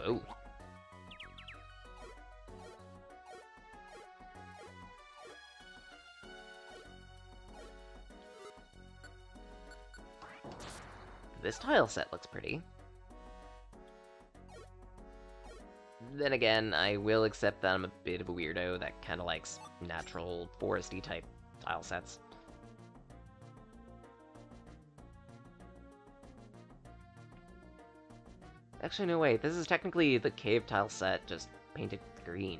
Whoa. This tile set looks pretty. Then again, I will accept that I'm a bit of a weirdo that kind of likes natural, foresty type tile sets. Actually, no, wait, this is technically the cave tile set, just painted green.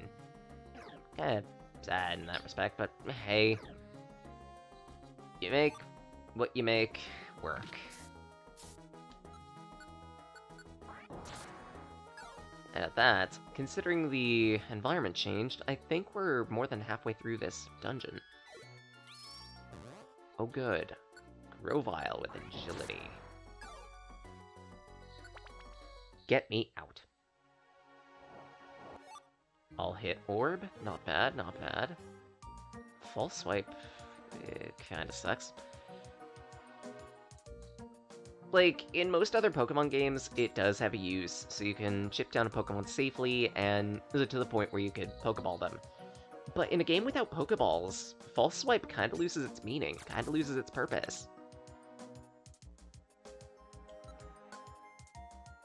Kinda sad in that respect, but hey. You make what you make work. And at that, considering the environment changed, I think we're more than halfway through this dungeon. Oh good. Grovile with agility. Get me out. I'll hit orb. Not bad, not bad. False swipe. It kinda sucks. Like, in most other Pokemon games, it does have a use, so you can chip down a Pokemon safely, and to the point where you could Pokeball them. But in a game without Pokeballs, False Swipe kinda loses its meaning, kinda loses its purpose.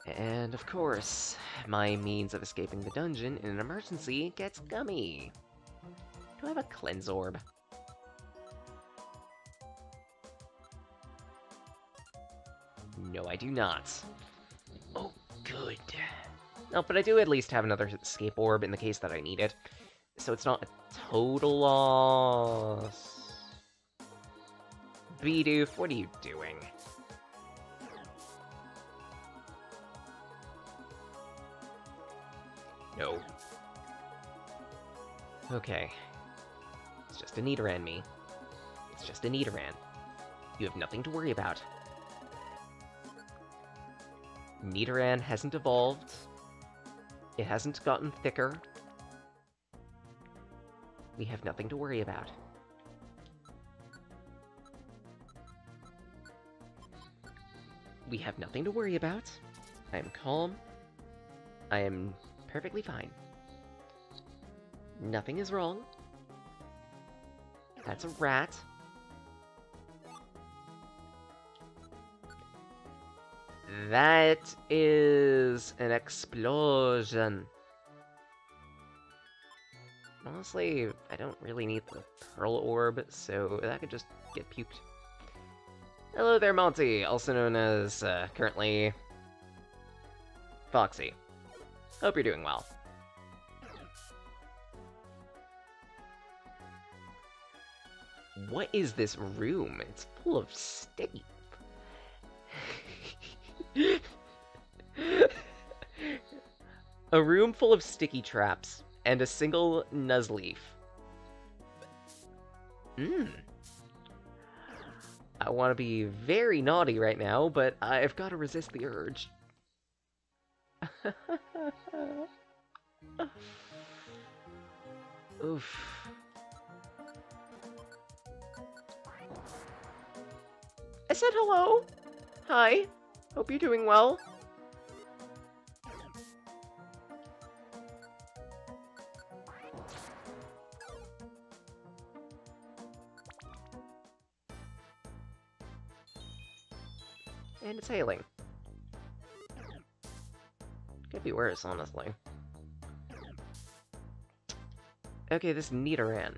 And of course, my means of escaping the dungeon in an emergency gets gummy. Do I have a Cleanse Orb? No, I do not. Oh, good. No, but I do at least have another escape orb in the case that I need it. So it's not a total loss. Bidoof, what are you doing? No. Okay. It's just a Nidoran, me. It's just a Nidoran. You have nothing to worry about. Nidoran hasn't evolved. It hasn't gotten thicker. We have nothing to worry about. We have nothing to worry about. I am calm. I am perfectly fine. Nothing is wrong. That's a rat. That is an explosion. Honestly, I don't really need the Pearl Orb, so that could just get puked. Hello there, Monty, also known as, currently, Foxy. Hope you're doing well. What is this room? It's full of sticky. A room full of sticky traps and a single Nuzleaf. I want to be very naughty right now, but I've got to resist the urge. Oof. I said hello. Hi. Hope you're doing well. And it's hailing. Could be worse, honestly. Okay, this Nidoran.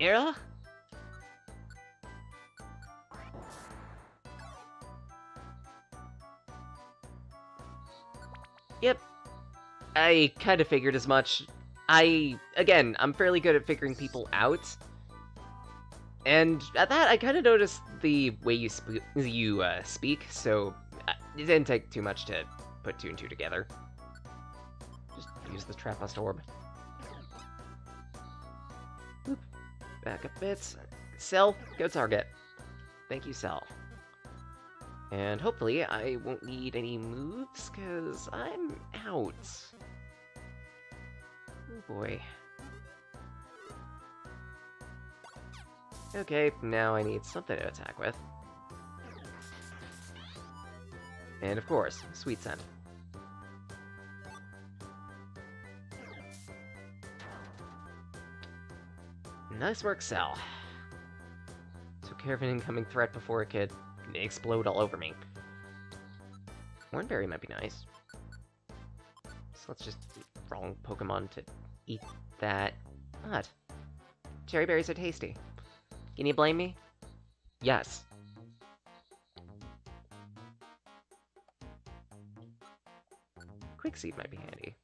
Era? Yep. I kind of figured as much. Again, I'm fairly good at figuring people out. And at that, I kind of noticed the way you speak, so it didn't take too much to put two and two together. Just use the Trappist Orb. Oop. Back up bits. Cell, go target. Thank you, Cell. And hopefully I won't need any moves, because I'm out. Oh boy. Okay, now I need something to attack with. And of course, Sweet Scent. Nice work, Cell. Took care of an incoming threat before it could explode all over me. Hornberry might be nice. So let's just... wrong Pokemon to eat that. What? Cherry berries are tasty. Can you blame me? Yes. Quickseed might be handy.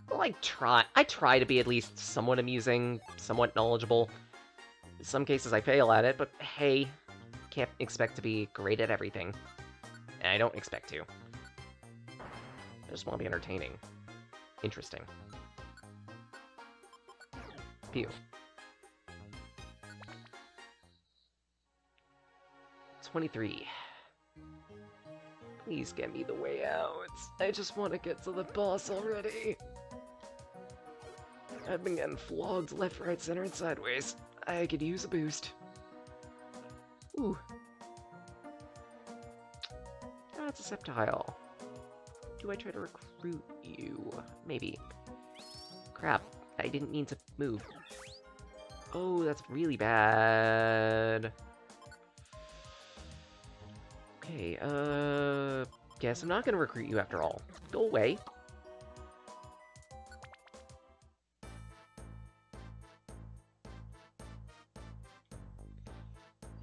Well, I try to be at least somewhat amusing, somewhat knowledgeable. In some cases I fail at it, but hey, can't expect to be great at everything. And I don't expect to. I just want to be entertaining. Interesting. Pew. 23. Please get me the way out. I just want to get to the boss already. I've been getting flogged left, right, center, and sideways. I could use a boost. Ooh. That's a Sceptile. Do I try to recruit you? Maybe. Crap. I didn't mean to move. Oh, that's really bad. Okay, guess I'm not gonna recruit you after all. Go away.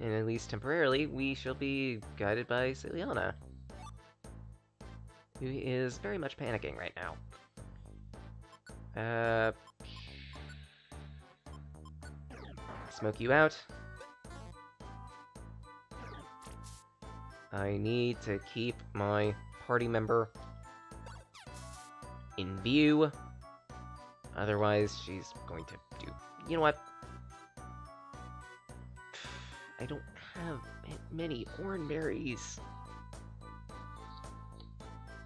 And at least temporarily, we shall be guided by Celiana, who is very much panicking right now. Smoke you out. I need to keep my party member in view. Otherwise, she's going to do... You know what? I don't have many Hornberries.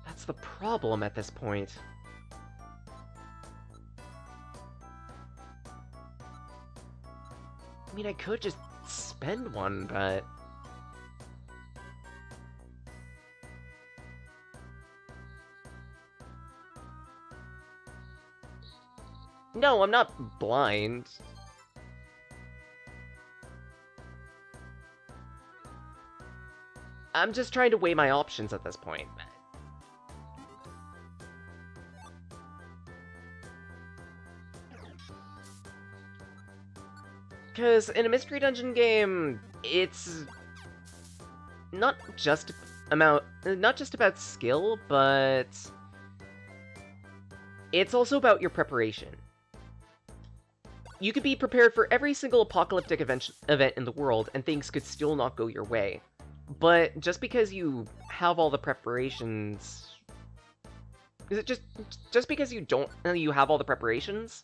That's the problem at this point. I mean, I could just spend one, but... No, I'm not blind. I'm just trying to weigh my options at this point. Because in a Mystery Dungeon game, it's not just about skill, but it's also about your preparation. You could be prepared for every single apocalyptic event in the world, and things could still not go your way. But just because you have all the preparations... Is it just because you have all the preparations,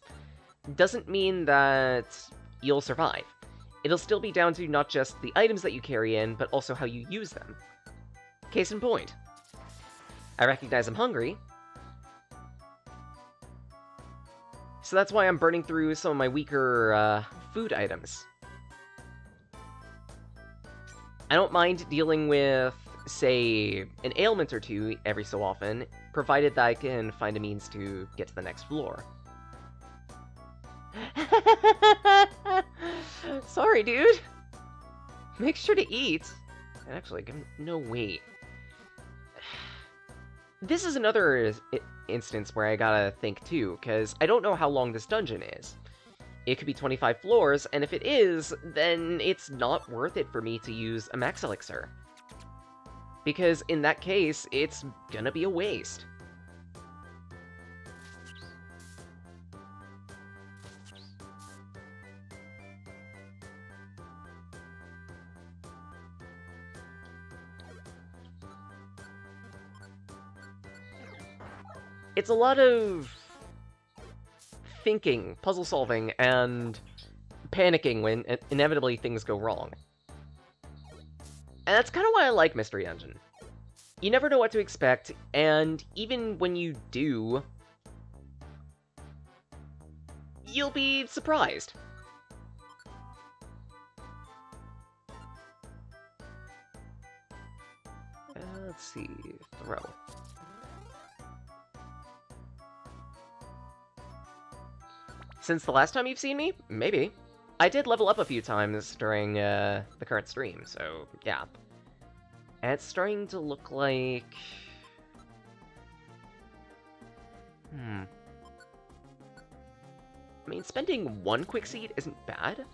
doesn't mean that you'll survive. It'll still be down to not just the items that you carry in, but also how you use them. Case in point. I recognize I'm hungry, so that's why I'm burning through some of my weaker food items. I don't mind dealing with, say, an ailment or two every so often, provided that I can find a means to get to the next floor. Sorry, dude! Make sure to eat! Actually, no, wait. This is another instance where I gotta think, too, because I don't know how long this dungeon is. It could be 25 floors, and if it is, then it's not worth it for me to use a max elixir. Because in that case, it's gonna be a waste. It's a lot of thinking, puzzle solving, and panicking when inevitably things go wrong. And that's kind of why I like Mystery Dungeon. You never know what to expect, and even when you do, you'll be surprised. Let's see, throw. Since the last time you've seen me? Maybe. I did level up a few times during the current stream, so yeah. And it's starting to look like... I mean, spending one quick seed isn't bad.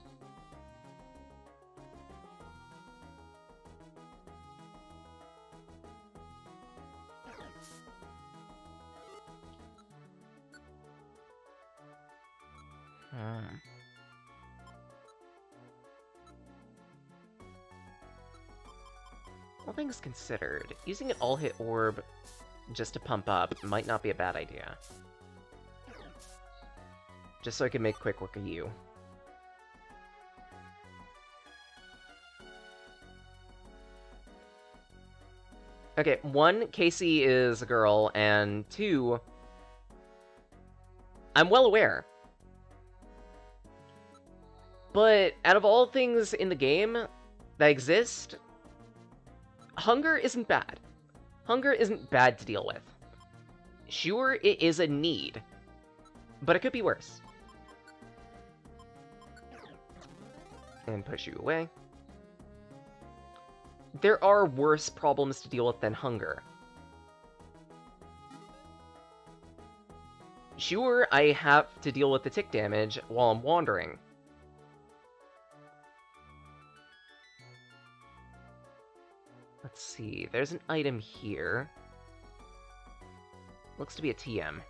All things considered, using an all-hit orb just to pump up might not be a bad idea. Just so I can make quick work of you. Okay, 1, Casey is a girl, and 2, I'm well aware. But out of all things in the game that exist, hunger isn't bad. Hunger isn't bad to deal with. Sure, it is a need, but it could be worse. And push you away. There are worse problems to deal with than hunger. Sure, I have to deal with the tick damage while I'm wandering. Let's see, there's an item here. Looks to be a TM.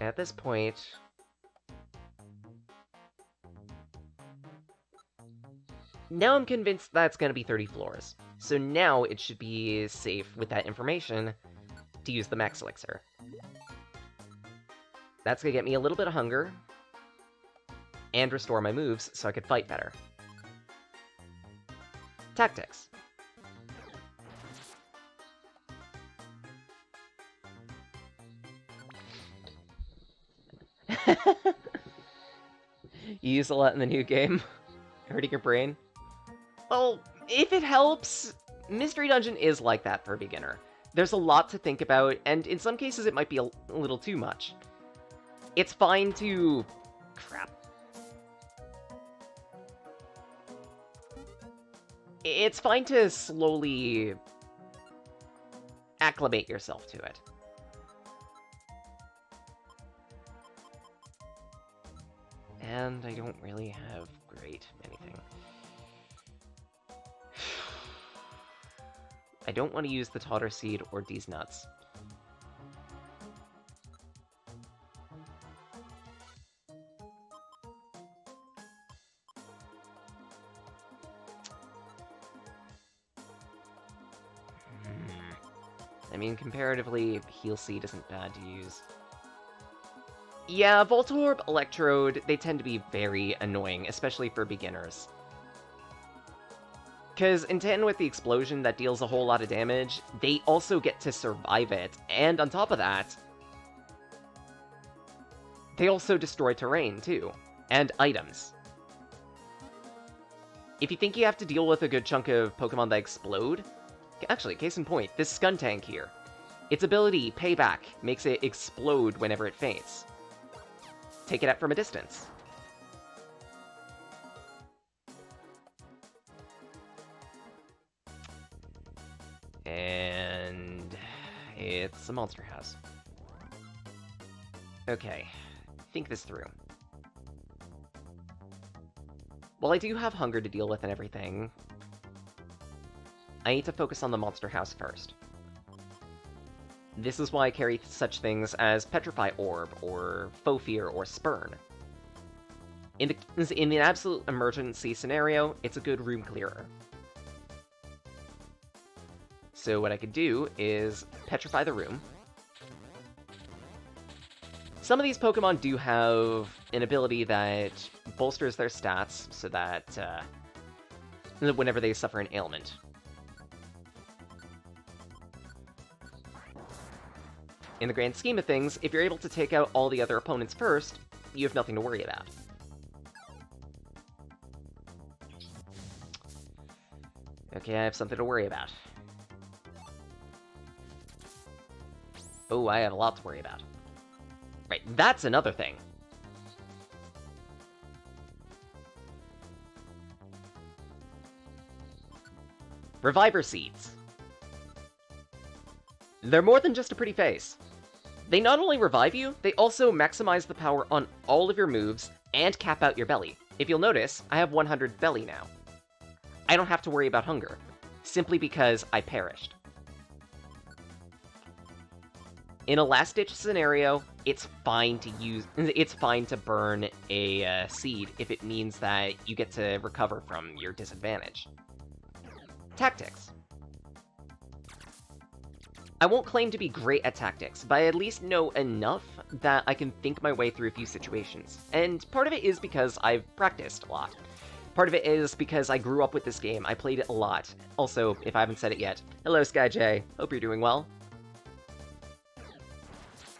At this point... Now I'm convinced that's going to be 30 floors. So now it should be safe with that information to use the max elixir. That's going to get me a little bit of hunger. And restore my moves so I could fight better. Tactics. You use a lot in the new game. Hurting your brain. Well, if it helps, Mystery Dungeon is like that for a beginner. There's a lot to think about, and in some cases it might be a little too much. It's fine to... Crap. It's fine to slowly acclimate yourself to it. And I don't really have great anything. I don't want to use the Totter Seed or these nuts. I mean, comparatively, Heal Seed isn't bad to use. Yeah, Voltorb, Electrode, they tend to be very annoying, especially for beginners. Because in tandem with the explosion that deals a whole lot of damage, they also get to survive it, and on top of that, they also destroy terrain, too, and items. If you think you have to deal with a good chunk of Pokemon that explode... Actually, case in point, this Skuntank here. Its ability, Payback, makes it explode whenever it faints. Take it out from a distance. And... it's a monster house. Okay, think this through. While I do have hunger to deal with and everything, I need to focus on the monster house first. This is why I carry such things as Petrify Orb, or Faux Fear, or Spurn. In the absolute emergency scenario, it's a good room clearer. So what I could do is Petrify the room. Some of these Pokemon do have an ability that bolsters their stats, so that whenever they suffer an ailment. In the grand scheme of things, if you're able to take out all the other opponents first, you have nothing to worry about. Okay, I have something to worry about. Oh, I have a lot to worry about. Right, that's another thing. Reviver Seeds. They're more than just a pretty face. They not only revive you, they also maximize the power on all of your moves and cap out your belly. If you'll notice, I have 100 belly now. I don't have to worry about hunger, simply because I perished. In a last-ditch scenario, it's fine to burn a seed if it means that you get to recover from your disadvantage. Tactics. I won't claim to be great at tactics, but I at least know enough that I can think my way through a few situations. And part of it is because I've practiced a lot. Part of it is because I grew up with this game. I played it a lot. Also, if I haven't said it yet, hello SkyJ, hope you're doing well.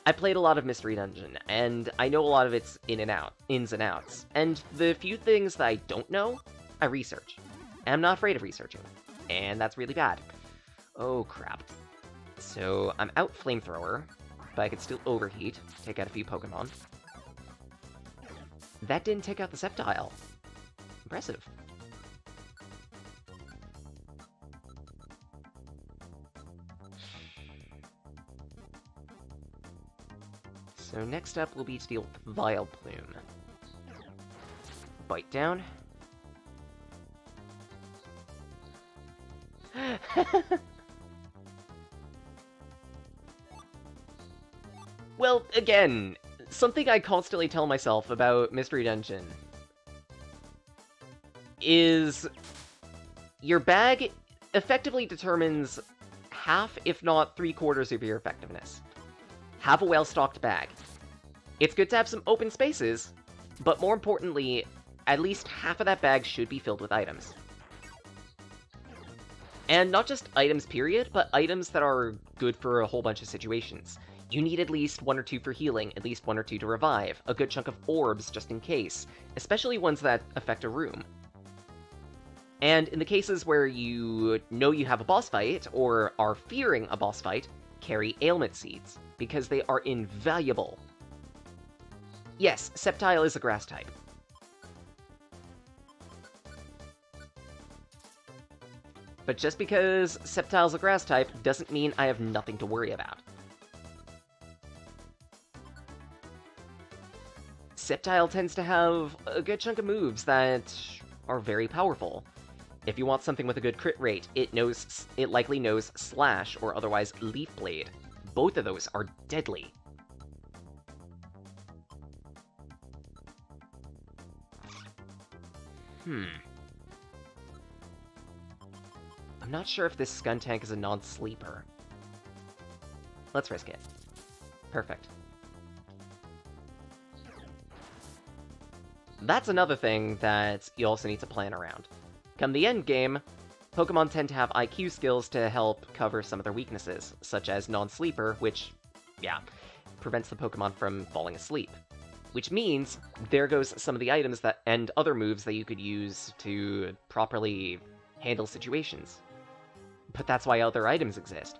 I played a lot of Mystery Dungeon, and I know a lot of its ins and outs. And the few things that I don't know, I research. And I'm not afraid of researching. And that's really bad. Oh crap. So, I'm out Flamethrower, but I could still overheat, take out a few Pokemon. That didn't take out the Sceptile. Impressive. So next up will be to deal with Vileplume. Bite down. Well, again, something I constantly tell myself about Mystery Dungeon is your bag effectively determines half, if not 3/4 of your effectiveness. Have a well-stocked bag. It's good to have some open spaces, but more importantly, at least half of that bag should be filled with items. And not just items, period, but items that are good for a whole bunch of situations. You need at least 1 or 2 for healing, at least 1 or 2 to revive, a good chunk of orbs just in case, especially ones that affect a room. And in the cases where you know you have a boss fight, or are fearing a boss fight, carry ailment seeds, because they are invaluable. Yes, Sceptile is a grass type. But just because Sceptile's a grass type doesn't mean I have nothing to worry about. Sceptile tends to have a good chunk of moves that are very powerful. If you want something with a good crit rate, it likely knows Slash or otherwise Leaf Blade. Both of those are deadly. I'm not sure if this Skuntank is a non-sleeper. Let's risk it. Perfect. That's another thing that you also need to plan around. Come the end game, Pokemon tend to have IQ skills to help cover some of their weaknesses, such as non-sleeper, which, yeah, prevents the Pokemon from falling asleep. Which means, there goes some of the items that and other moves that you could use to properly handle situations. But that's why other items exist.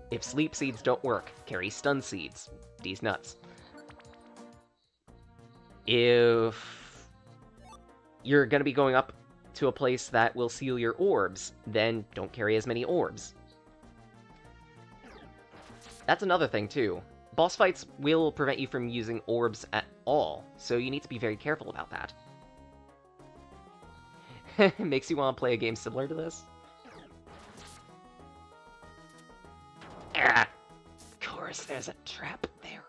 If Sleep Seeds don't work, carry Stun Seeds. These nuts. If you're going to be going up to a place that will seal your orbs, then don't carry as many orbs. That's another thing, too. Boss fights will prevent you from using orbs at all, so you need to be very careful about that. Makes you want to play a game similar to this? Ah! Of course, there's a trap there.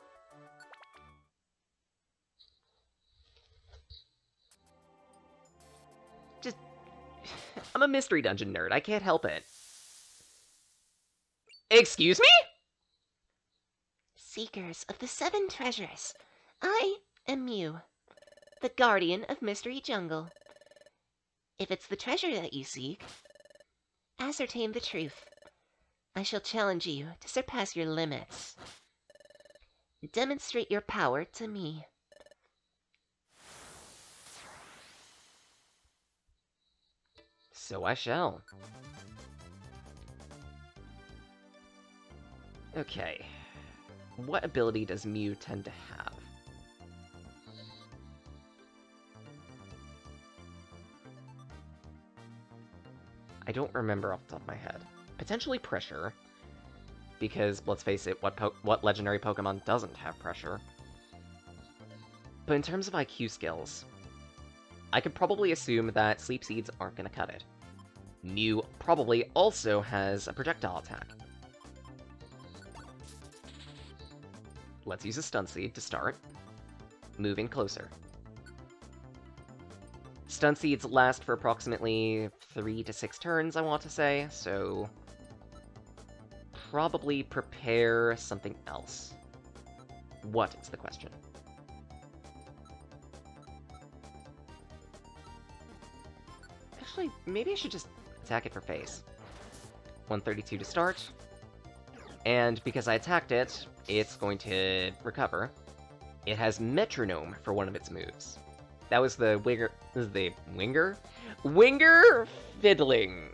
Just... I'm a Mystery Dungeon nerd, I can't help it. Excuse me? Seekers of the 7 treasures, I am Mew, the guardian of Mystery Jungle. If it's the treasure that you seek, ascertain the truth. I shall challenge you to surpass your limits. Demonstrate your power to me. So I shall. Okay. What ability does Mew tend to have? I don't remember off the top of my head. Potentially Pressure. Because, let's face it, what legendary Pokemon doesn't have Pressure? But in terms of IQ skills, I could probably assume that Sleep Seeds aren't going to cut it. Mew probably also has a projectile attack. Let's use a Stun Seed to start. Moving closer. Stun Seeds last for approximately 3 to 6 turns, I want to say, so probably prepare something else. What is the question? Actually, maybe I should just attack it for face. 132 to start. And because I attacked it, it's going to recover. It has Metronome for one of its moves. That was the Winger... This is the Winger? Winger Fiddling!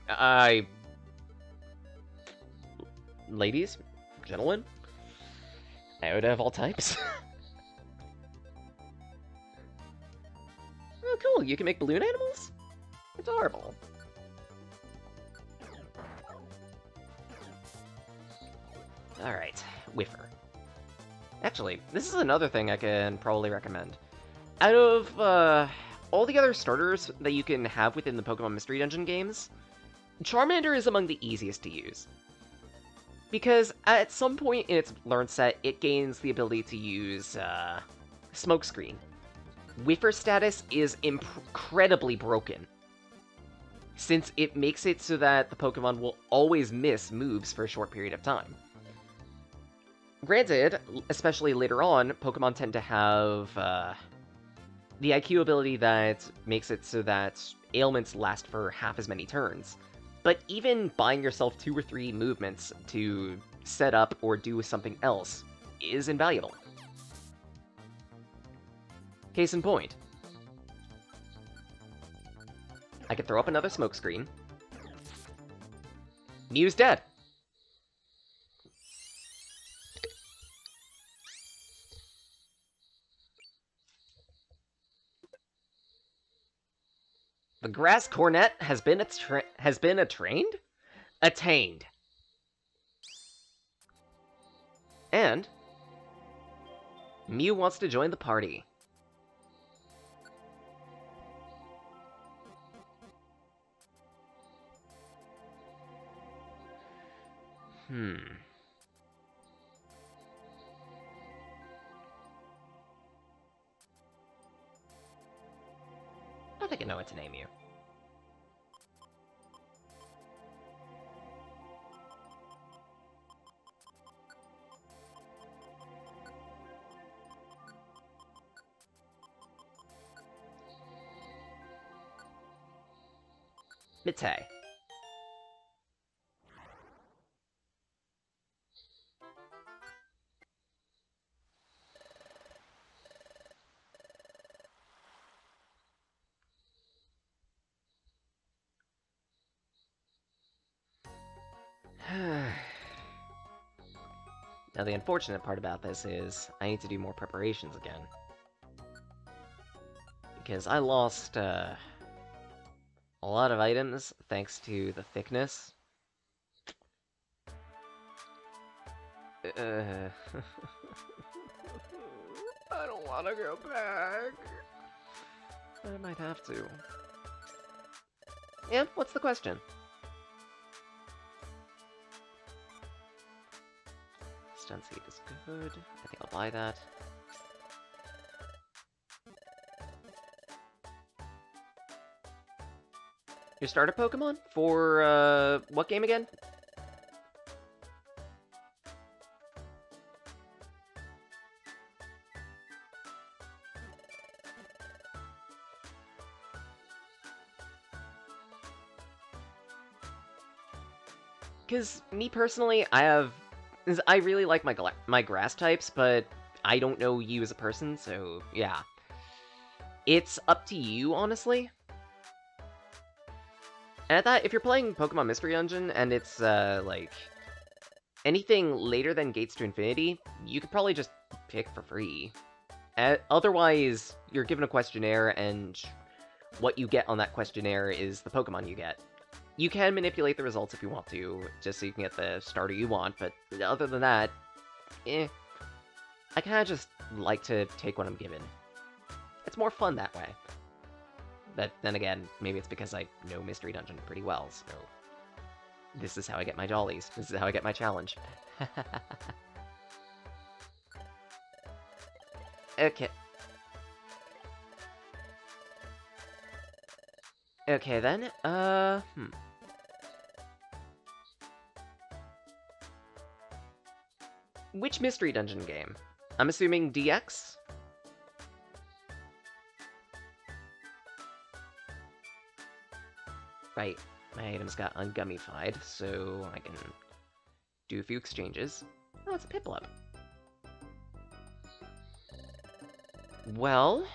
Ladies? Gentlemen? Out of all types? Oh, cool, you can make balloon animals? Adorable. Alright, Whiffer. Actually, this is another thing I can probably recommend. Out of all the other starters that you can have within the Pokemon Mystery Dungeon games, Charmander is among the easiest to use. Because at some point in its learn set, it gains the ability to use Smokescreen. Whiffer status is incredibly broken, since it makes it so that the Pokemon will always miss moves for a short period of time. Granted, especially later on, Pokemon tend to have the IQ ability that makes it so that ailments last for half as many turns. But even buying yourself 2 or 3 movements to set up or do something else is invaluable. Case in point. I could throw up another Smokescreen. Mew's dead. The Grass Cornet has been attained. And Mew wants to join the party. I think I know what to name you. Mitei. Now, the unfortunate part about this is I need to do more preparations again. Because I lost a lot of items thanks to the thickness. I don't want to go back. I might have to. Yeah, what's the question? Stun Seed is good. I think I'll buy that. Your starter Pokemon? For, what game again? Because me personally, I really like my grass types, but I don't know you as a person, so yeah. It's up to you, honestly. And I thought if you're playing Pokemon Mystery Dungeon and it's, like, anything later than Gates to Infinity, you could probably just pick for free. Otherwise, you're given a questionnaire, and what you get on that questionnaire is the Pokemon you get. You can manipulate the results if you want to, just so you can get the starter you want, but other than that, I kinda just like to take what I'm given. It's more fun that way. But then again, maybe it's because I know Mystery Dungeon pretty well, so... This is how I get my jollies. This is how I get my challenge. Okay. Okay then, Which Mystery Dungeon game? I'm assuming DX? Right, my items got ungummified, so I can do a few exchanges. Oh, it's a Piplup. Well...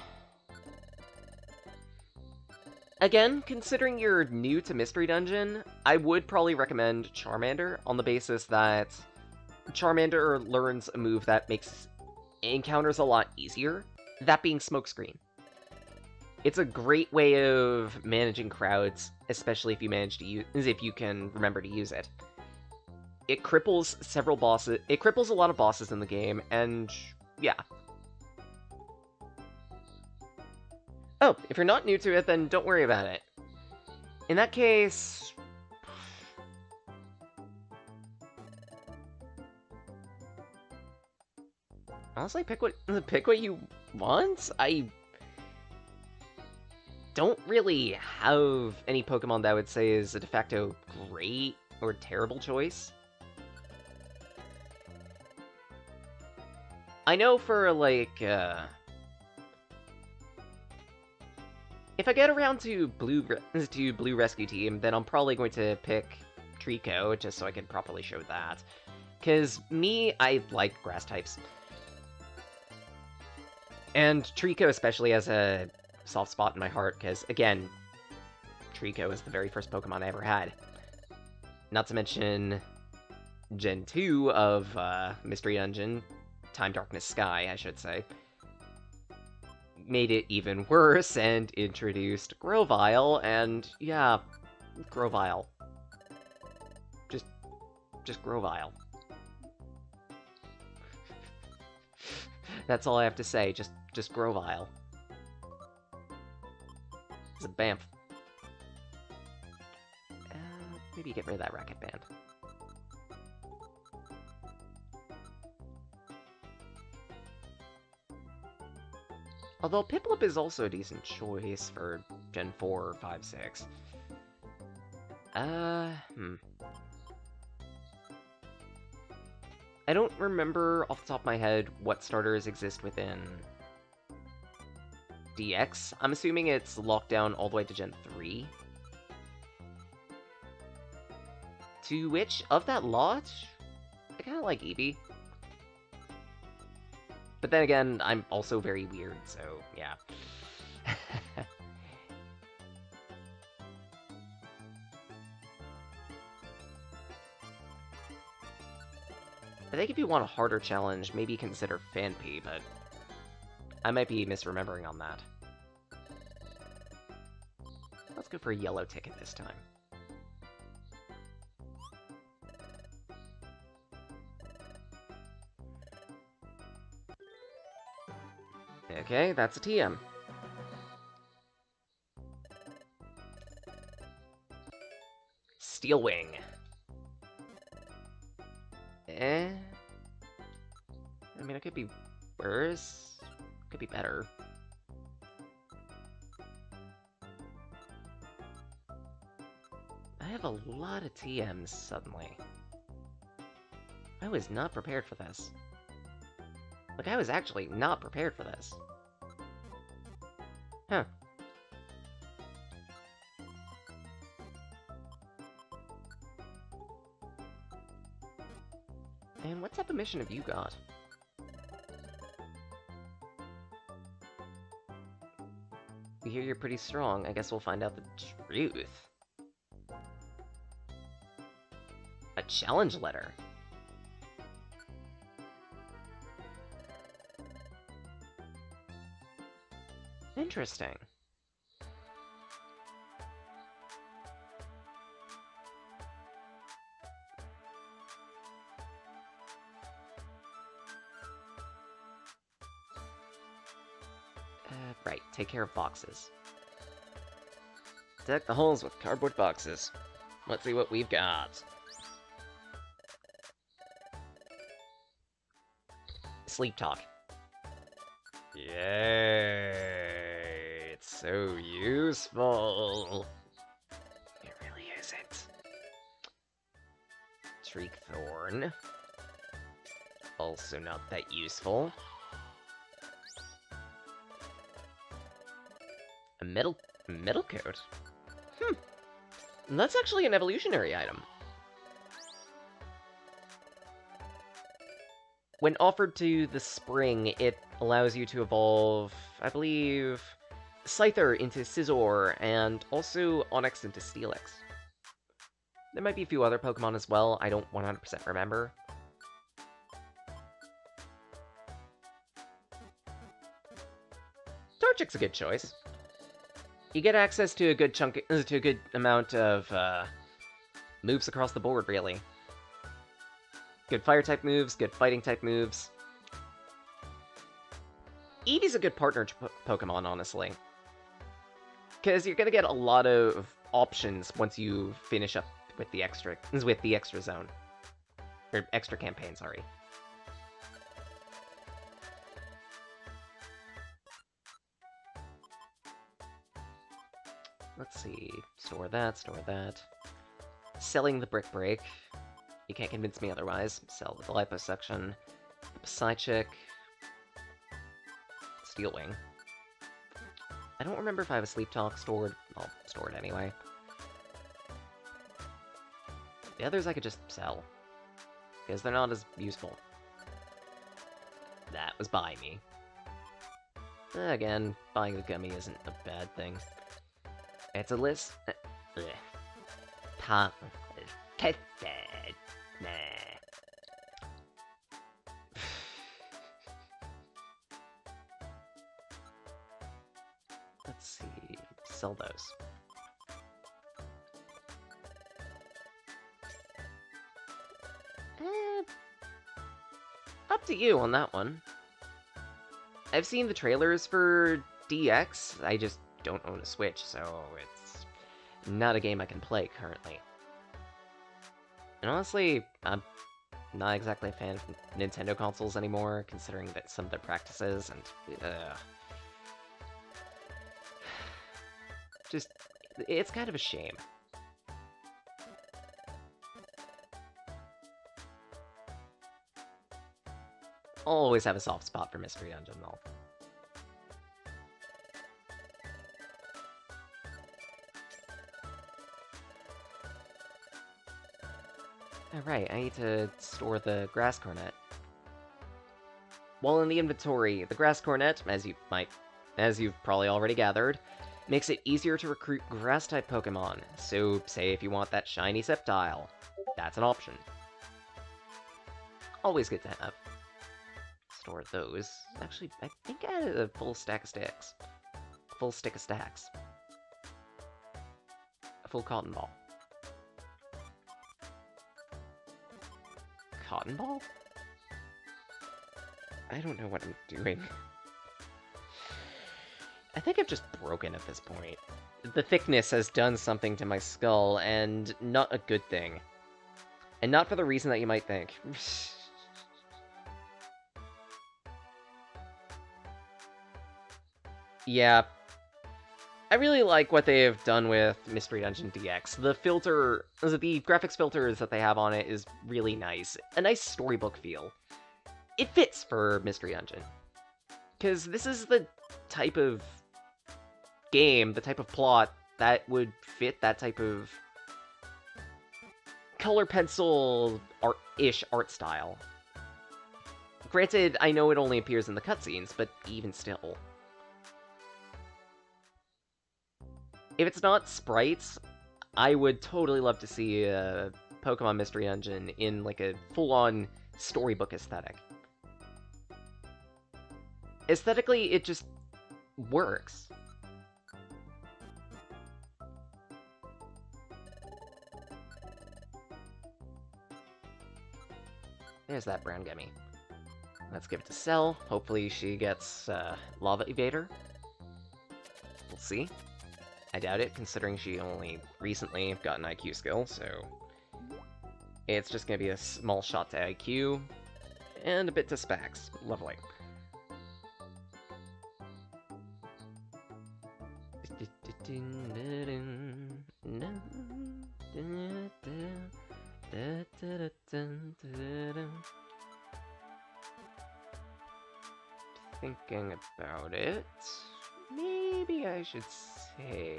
Again, considering you're new to Mystery Dungeon, I would probably recommend Charmander on the basis that Charmander learns a move that makes encounters a lot easier, that being Smokescreen. It's a great way of managing crowds, especially if you manage to use, if you can remember to use it. It cripples several bosses, it cripples a lot of bosses in the game, and yeah. Oh, if you're not new to it, then don't worry about it. In that case... Honestly, pick what you want? I don't really have any Pokemon that I would say is a de facto great or terrible choice. I know for, like, if I get around to Blue Rescue Team, then I'm probably going to pick Trico, just so I can properly show that. Because me, I like grass types. And Trico especially has a soft spot in my heart, because, again, Trico is the very first Pokemon I ever had. Not to mention Gen 2 of Mystery Dungeon, Time, Darkness, Sky, I should say, made it even worse and introduced Grovyle, and yeah, Grovyle. Just Grovyle. That's all I have to say, just Grovyle. It's a Bamf. Maybe get rid of that Racket Band. Although Piplup is also a decent choice for Gen 4, 5, 6. I don't remember off the top of my head what starters exist within DX. I'm assuming it's locked down all the way to Gen 3. To which, of that lot, I kinda like Eevee. But then again, I'm also very weird, so yeah. I think if you want a harder challenge, maybe consider Phanpy, but I might be misremembering on that. Let's go for a yellow ticket this time. Okay, that's a TM. Steel Wing. I mean, it could be worse. Could be better. I have a lot of TMs suddenly. I was not prepared for this. Like, I was actually not prepared for this. Huh. And what type of mission have you got? We hear you're pretty strong. I guess we'll find out the truth. A challenge letter. Interesting. Right, take care of boxes. Deck the holes with cardboard boxes. Let's see what we've got. Sleep talk. Yay! It's so useful. It really isn't. Thorn. Also not that useful. A metal coat? That's actually an evolutionary item. When offered to the spring, it allows you to evolve, I believe, Scyther into Scizor, and also Onix into Steelix. There might be a few other Pokemon as well, I don't 100% remember. Torchic's a good choice. You get access to a good amount of moves across the board, really. Good fire-type moves, good fighting-type moves. Eevee's a good partner Pokemon, honestly. Because you're gonna get a lot of options once you finish up with the extra zone. Or extra campaign, sorry. Let's see. Store that, store that. Selling the Brick Break. You can't convince me otherwise. Sell the Liposuction. Psychic. Steel Wing. I don't remember if I have a Sleep Talk stored. I'll store it anyway. The others I could just sell. Because they're not as useful. That was buy me. Again, buying the gummy isn't a bad thing. It's a list. Nah. Let's see. Sell those. Up to you on that one. I've seen the trailers for DX. I just don't own a Switch, so it's not a game I can play currently. And honestly, I'm not exactly a fan of Nintendo consoles anymore, considering that some of their practices and just, it's kind of a shame. I'll always have a soft spot for Mystery Dungeon, though. Alright, I need to store the Grass Cornet. While in the inventory, the Grass Cornet, as you've probably already gathered, makes it easier to recruit Grass-type Pokemon. So, say if you want that shiny Sceptile, that's an option. Always good to have. Store those. Actually, I think I had a full stack of sticks. A full stick of stacks. A full cotton ball. Cotton ball? I don't know what I'm doing. I think I've just broken at this point. The thickness has done something to my skull, and not a good thing. And not for the reason that you might think. Yeah. I really like what they have done with Mystery Dungeon DX. The graphics filters that they have on it is really nice. A nice storybook feel. It fits for Mystery Dungeon. Because this is the type of game, the type of plot that would fit that type of color pencil art-ish art style. Granted, I know it only appears in the cutscenes, but even still. If it's not sprites, I would totally love to see a Pokemon Mystery Dungeon in like a full-on storybook aesthetic. Aesthetically, it just works. There's that brown gummy. Let's give it to Cell. Hopefully she gets Lava Evader. We'll see. I doubt it, considering she only recently got an IQ skill, so... It's just gonna be a small shot to IQ, and a bit to Specs. Lovely. Thinking about it, maybe I should save.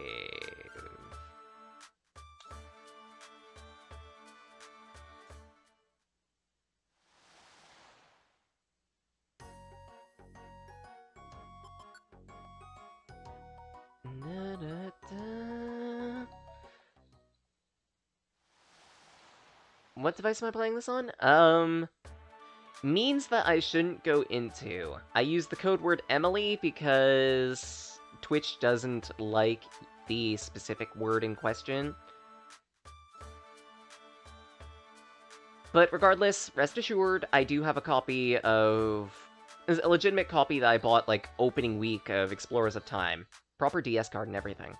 What device am I playing this on? Means that I shouldn't go into. I use the code word Emily because Twitch doesn't like the specific word in question. But regardless, rest assured, I do have a copy of... a legitimate copy that I bought, like, opening week of Explorers of Time. Proper DS card and everything.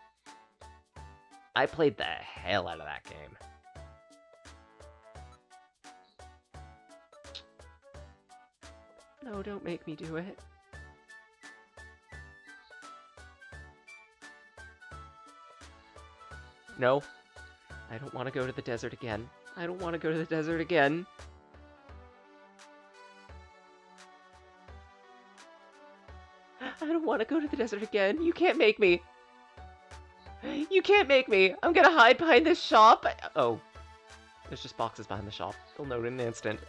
I played the hell out of that game. No, don't make me do it. No. I don't want to go to the desert again. I don't want to go to the desert again. I don't want to go to the desert again. You can't make me. You can't make me. I'm gonna hide behind this shop. Oh. There's just boxes behind the shop. They'll know in an instant.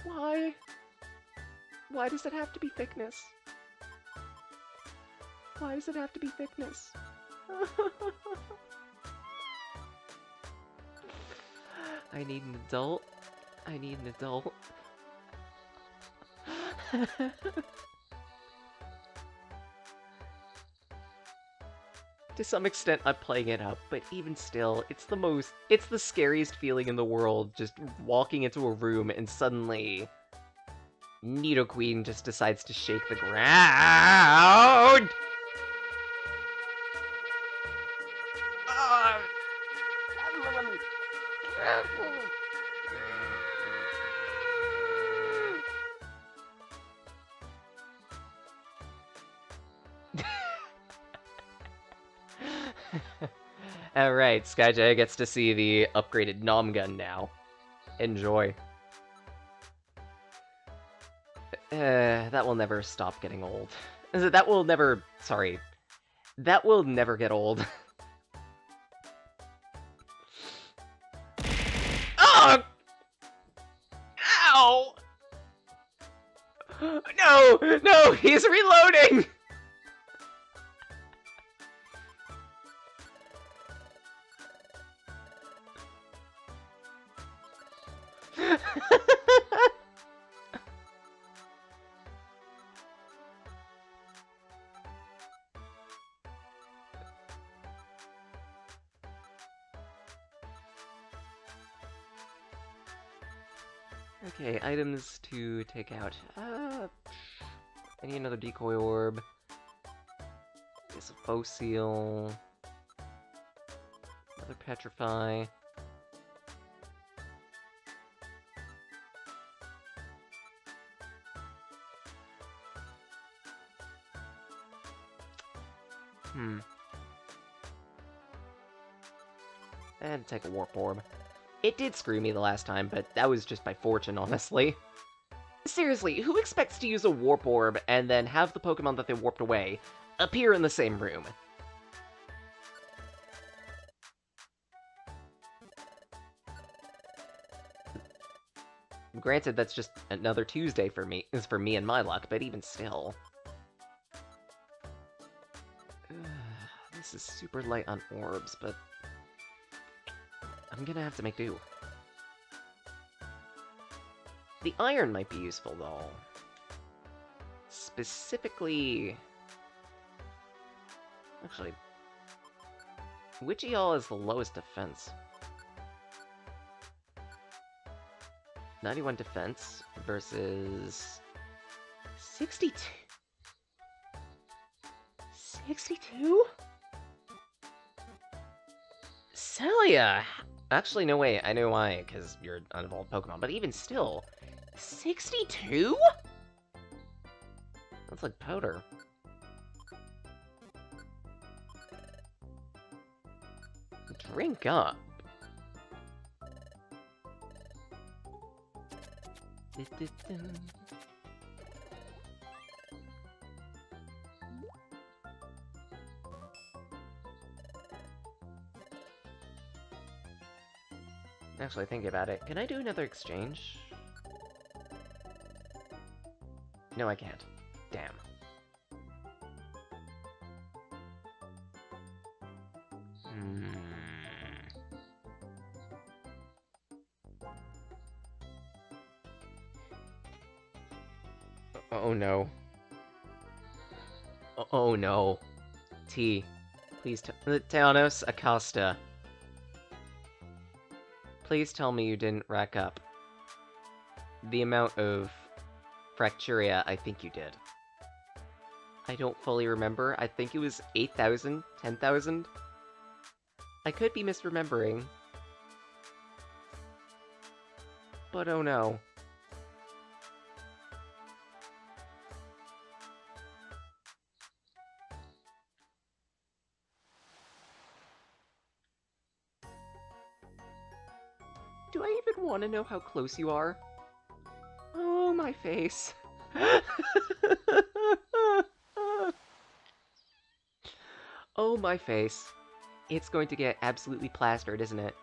Why? Why does it have to be thickness? Why does it have to be thickness? I need an adult. I need an adult. To some extent, I'm playing it up, but even still, it's the scariest feeling in the world, just walking into a room and suddenly Nidoqueen just decides to shake the ground! Alright, Skyjay gets to see the upgraded Nom Gun now. Enjoy. That will never stop getting old. That will never... Sorry. That will never get old. Oh! Ow! No! No! He's reloading! Okay, items to take out. I need another decoy orb. There's a faux seal. Another petrify. And take a warp orb. It did screw me the last time, but that was just by fortune, honestly. Seriously, who expects to use a Warp Orb and then have the Pokemon that they warped away appear in the same room? Granted, that's just another Tuesday for me, is for me and my luck, but even still. This is super light on orbs, but I'm gonna have to make do. The iron might be useful, though. Specifically... Actually, which EL has the lowest defense? 91 defense versus 62. 62? Celia! Actually, no way. I know why, because you're an unevolved Pokemon. But even still, 62? That's like powder. Drink up. Actually, thinking about it, can I do another exchange? No, I can't. Damn. Oh no. Oh no. T. Please Teanos Acosta. Please tell me you didn't rack up the amount of Fracturia I think you did. I don't fully remember. I think it was 8,000? 10,000? I could be misremembering. But oh no. Do I even want to know how close you are? Oh, my face. Oh, my face. It's going to get absolutely plastered, isn't it?